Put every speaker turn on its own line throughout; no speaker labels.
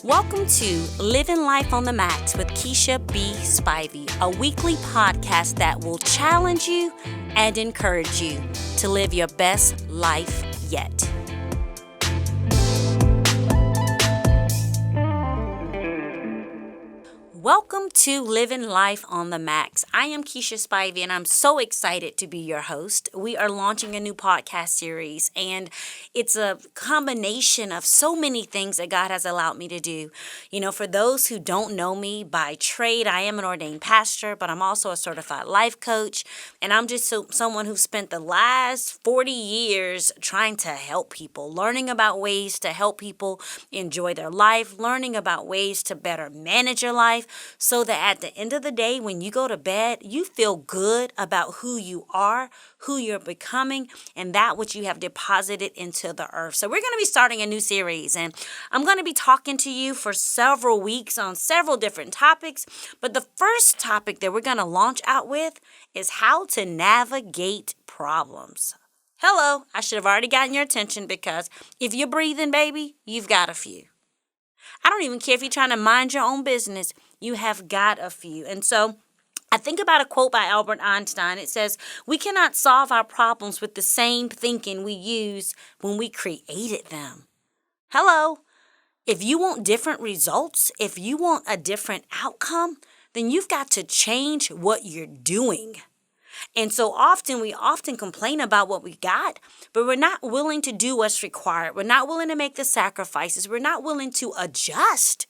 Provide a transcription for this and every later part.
Welcome to Living Life on the Max with Keisha B. Spivey, a weekly podcast that will challenge you and encourage you to live your best life yet. Welcome to Living Life on the Max. I am Keisha Spivey, and I'm so excited to be your host. We are launching a new podcast series, and it's a combination of so many things that God has allowed me to do. You know, for those who don't know me by trade, I am an ordained pastor, but I'm also a certified life coach, and I'm just someone who spent the last 40 years trying to help people, learning about ways to help people enjoy their life, learning about ways to better manage your life, so that at the end of the day, when you go to bed, you feel good about who you are, who you're becoming, and that which you have deposited into the earth. So we're going to be starting a new series, and I'm going to be talking to you for several weeks on several different topics. But the first topic that we're going to launch out with is how to navigate problems. Hello, I should have already gotten your attention because if you're breathing, baby, you've got a few. I don't even care if you're trying to mind your own business. You have got a few. And so I think about a quote by Albert Einstein. It says, "We cannot solve our problems with the same thinking we used when we created them." Hello. If you want different results, if you want a different outcome, then you've got to change what you're doing. And so we often complain about what we got, but we're not willing to do what's required. We're not willing to make the sacrifices. We're not willing to adjust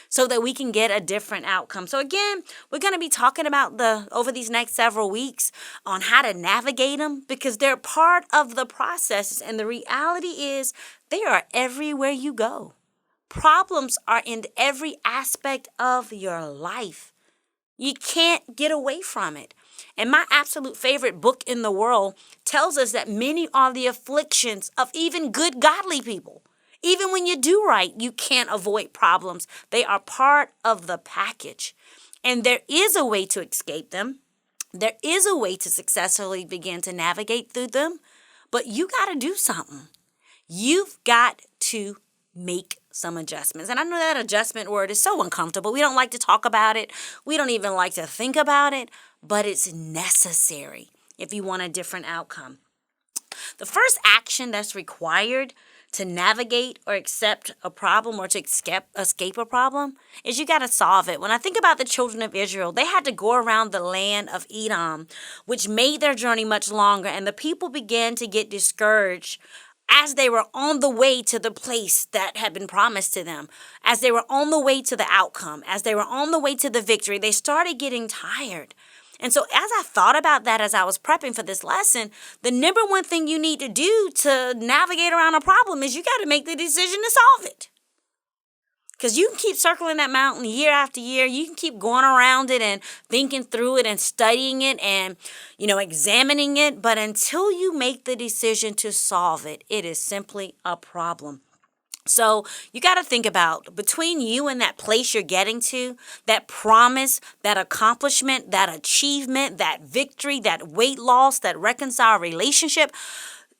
so that we can get a different outcome. So again, we're going to be talking about over these next several weeks on how to navigate them because they're part of the process. And the reality is they are everywhere you go. Problems are in every aspect of your life. You can't get away from it. And my absolute favorite book in the world tells us that many are the afflictions of even good, godly people. Even when you do right, you can't avoid problems. They are part of the package. And there is a way to escape them. There is a way to successfully begin to navigate through them. But you got to do something. You've got to make some adjustments. And I know that adjustment word is so uncomfortable. We don't like to talk about it. We don't even like to think about it. But it's necessary if you want a different outcome. The first action that's required to navigate or accept a problem or to escape a problem is you got to solve it. When I think about the children of Israel, they had to go around the land of Edom, which made their journey much longer, and the people began to get discouraged as they were on the way to the place that had been promised to them, as they were on the way to the outcome, as they were on the way to the victory, they started getting tired. And so as I thought about that as I was prepping for this lesson, the number one thing you need to do to navigate around a problem is you got to make the decision to solve it. Because you can keep circling that mountain year after year. You can keep going around it and thinking through it and studying it and, examining it. But until you make the decision to solve it, it is simply a problem. So you got to think about between you and that place you're getting to, that promise, that accomplishment, that achievement, that victory, that weight loss, that reconciled relationship,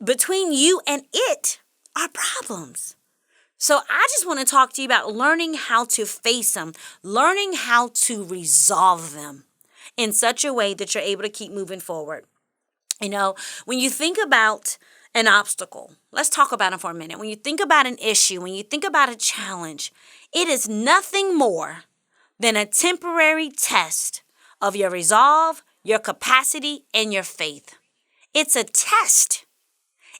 between you and it are problems. So I just want to talk to you about learning how to face them, learning how to resolve them in such a way that you're able to keep moving forward. When you think about an obstacle, let's talk about it for a minute. When you think about an issue, when you think about a challenge, it is nothing more than a temporary test of your resolve, your capacity, and your faith. It's a test.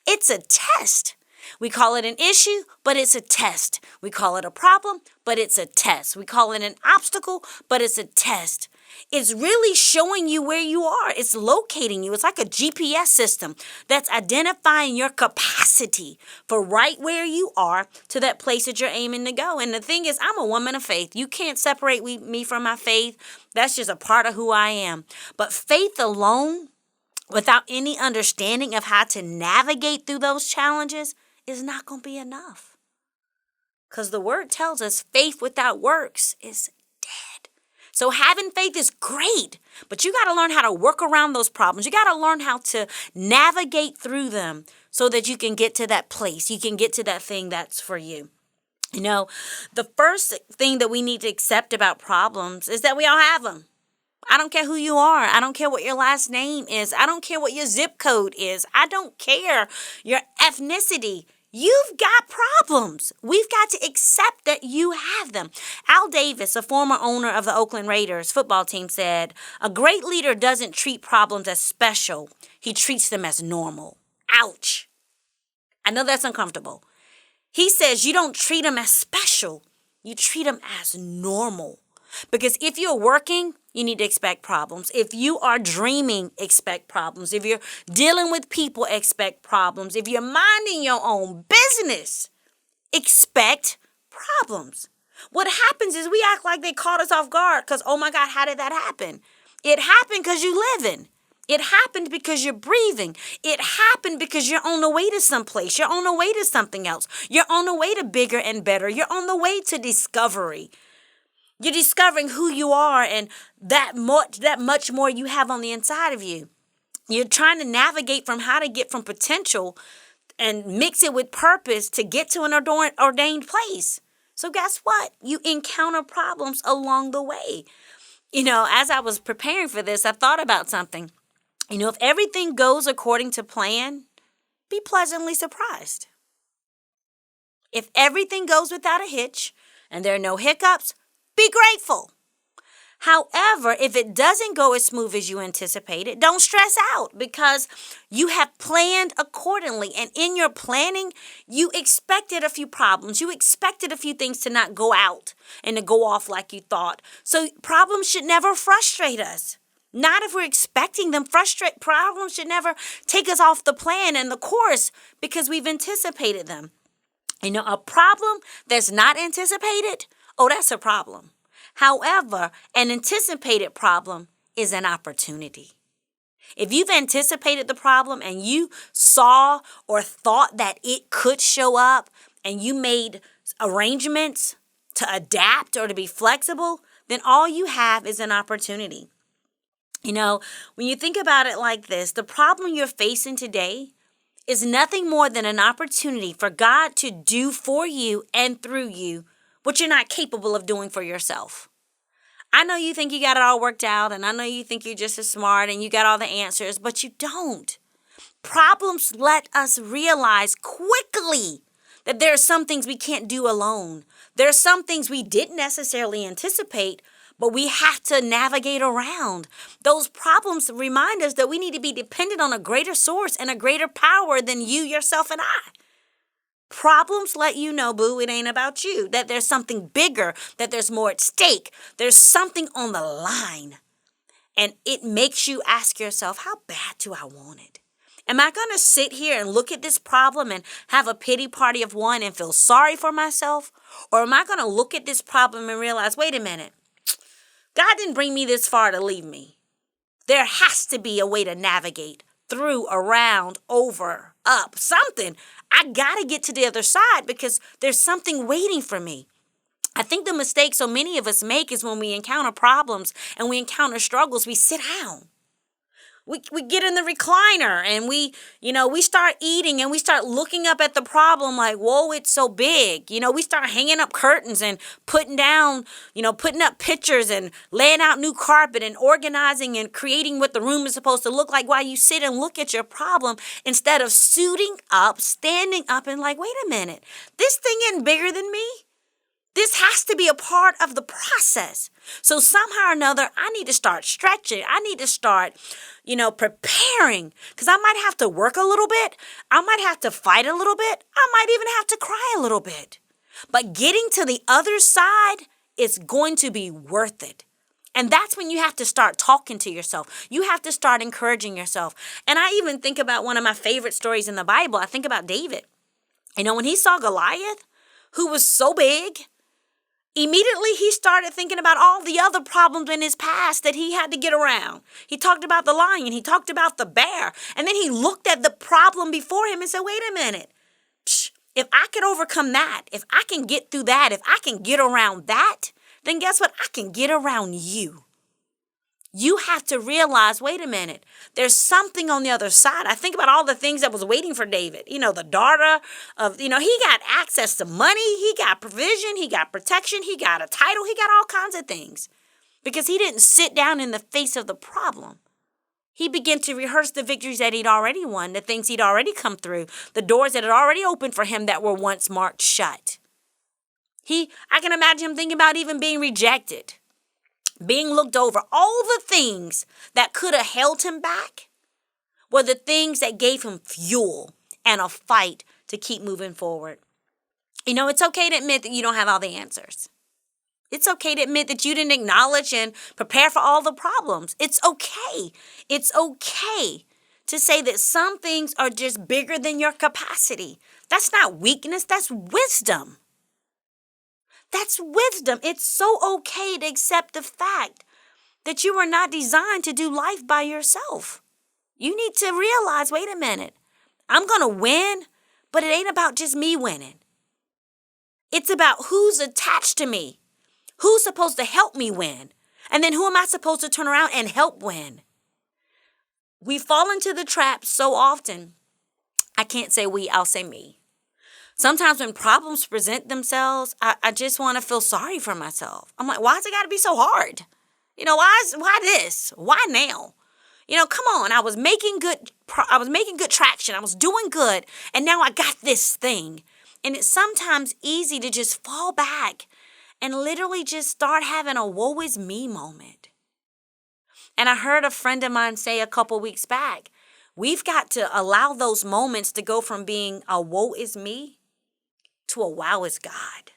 It's a test. We call it an issue, but it's a test. We call it a problem, but it's a test. We call it an obstacle, but it's a test. It's really showing you where you are. It's locating you. It's like a GPS system that's identifying your capacity for right where you are to that place that you're aiming to go. And the thing is, I'm a woman of faith. You can't separate me from my faith. That's just a part of who I am. But faith alone, without any understanding of how to navigate through those challenges, is not going to be enough. Because the word tells us faith without works is dead. So having faith is great, but you got to learn how to work around those problems. You got to learn how to navigate through them so that you can get to that place. You can get to that thing that's for you. You know, the first thing that we need to accept about problems is that we all have them. I don't care who you are. I don't care what your last name is. I don't care what your zip code is. I don't care your ethnicity. You've got problems. We've got to accept that you have them. Al Davis, a former owner of the Oakland Raiders football team, said, "A great leader doesn't treat problems as special. He treats them as normal." Ouch. I know that's uncomfortable. He says you don't treat them as special. You treat them as normal. Because if you're working, you need to expect problems. If you are dreaming, expect problems. If you're dealing with people, expect problems. If you're minding your own business, expect problems. What happens is we act like they caught us off guard because, oh my God, how did that happen? It happened because you're living. It happened because you're breathing. It happened because you're on the way to someplace. You're on the way to something else. You're on the way to bigger and better. You're on the way to discovery. You're discovering who you are and that much more you have on the inside of you. You're trying to navigate from how to get from potential and mix it with purpose to get to an ordained place. So guess what? You encounter problems along the way. As I was preparing for this, I thought about something. If everything goes according to plan, be pleasantly surprised. If everything goes without a hitch and there are no hiccups, be grateful. However, if it doesn't go as smooth as you anticipated, don't stress out because you have planned accordingly. And in your planning, you expected a few problems. You expected a few things to not go out and to go off like you thought. So problems should never frustrate us. Not if we're expecting them. Problems should never take us off the plan and the course because we've anticipated them. A problem that's not anticipated, that's a problem. However, an anticipated problem is an opportunity. If you've anticipated the problem and you saw or thought that it could show up and you made arrangements to adapt or to be flexible, then all you have is an opportunity. When you think about it like this, the problem you're facing today is nothing more than an opportunity for God to do for you and through you what you're not capable of doing for yourself. I know you think you got it all worked out, and I know you think you're just as smart and you got all the answers, but you don't. Problems let us realize quickly that there are some things we can't do alone. There are some things we didn't necessarily anticipate, but we have to navigate around. Those problems remind us that we need to be dependent on a greater source and a greater power than you, yourself, and I. Problems let you know, boo, it ain't about you, that there's something bigger, that there's more at stake. There's something on the line. And it makes you ask yourself, how bad do I want it? Am I going to sit here and look at this problem and have a pity party of one and feel sorry for myself? Or am I going to look at this problem and realize, wait a minute, God didn't bring me this far to leave me. There has to be a way to navigate through, around, over, up, something. I got to get to the other side because there's something waiting for me. I think the mistake so many of us make is when we encounter problems and we encounter struggles, we sit down. We get in the recliner and we start eating and we start looking up at the problem like, whoa, it's so big. We start hanging up curtains and putting up pictures and laying out new carpet and organizing and creating what the room is supposed to look like while you sit and look at your problem instead of suiting up, standing up and like, wait a minute, this thing isn't bigger than me. This has to be a part of the process. So somehow or another, I need to start stretching. I need to start, preparing because I might have to work a little bit. I might have to fight a little bit. I might even have to cry a little bit. But getting to the other side is going to be worth it. And that's when you have to start talking to yourself. You have to start encouraging yourself. And I even think about one of my favorite stories in the Bible. I think about David. When he saw Goliath, who was so big, immediately, he started thinking about all the other problems in his past that he had to get around. He talked about the lion. He talked about the bear. And then he looked at the problem before him and said, wait a minute. If I could overcome that, if I can get through that, if I can get around that, then guess what? I can get around you. You have to realize, wait a minute, there's something on the other side. I think about all the things that was waiting for David. The daughter of, he got access to money, he got provision, he got protection, he got a title, he got all kinds of things. Because he didn't sit down in the face of the problem. He began to rehearse the victories that he'd already won, the things he'd already come through, the doors that had already opened for him that were once marked shut. I can imagine him thinking about even being rejected, being looked over. All the things that could have held him back were the things that gave him fuel and a fight to keep moving forward. It's okay to admit that you don't have all the answers. It's okay to admit that you didn't acknowledge and prepare for all the problems. It's okay. It's okay to say that some things are just bigger than your capacity. That's not weakness. That's wisdom. That's wisdom. It's so okay to accept the fact that you were not designed to do life by yourself. You need to realize, wait a minute, I'm going to win, but it ain't about just me winning. It's about who's attached to me. Who's supposed to help me win? And then who am I supposed to turn around and help win? We fall into the trap so often. I can't say we, I'll say me. Sometimes when problems present themselves, I just want to feel sorry for myself. I'm like, why's it got to be so hard? Why this? Why now? Come on. I was making good traction. I was doing good. And now I got this thing. And it's sometimes easy to just fall back and literally just start having a woe is me moment. And I heard a friend of mine say a couple weeks back, we've got to allow those moments to go from being a woe is me to a wow is God.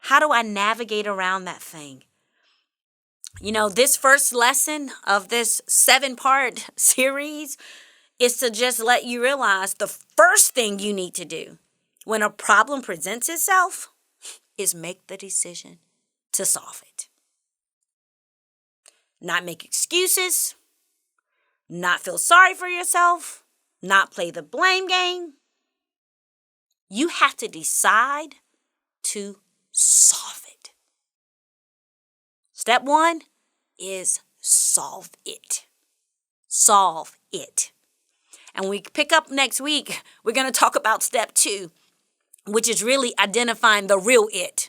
How do I navigate around that thing? This first lesson of this 7-part series is to just let you realize the first thing you need to do when a problem presents itself is make the decision to solve it. Not make excuses, not feel sorry for yourself, not play the blame game. You have to decide to solve it. Step 1 is solve it. Solve it. And we pick up next week, we're going to talk about step 2, which is really identifying the real it,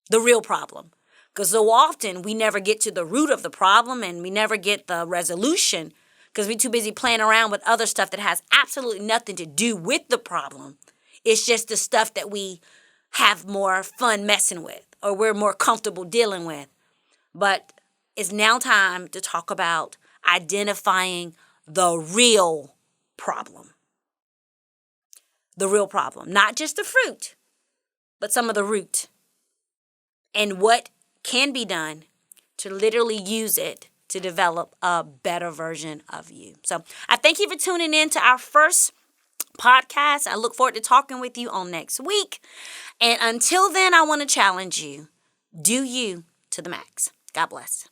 the real problem. Because so often we never get to the root of the problem and we never get the resolution because we're too busy playing around with other stuff that has absolutely nothing to do with the problem. It's just the stuff that we have more fun messing with or we're more comfortable dealing with. But it's now time to talk about identifying the real problem. The real problem, not just the fruit, but some of the root. And what can be done to literally use it to develop a better version of you. So I thank you for tuning in to our first podcast. I look forward to talking with you on next week. And until then, I want to challenge you. Do you to the max. God bless.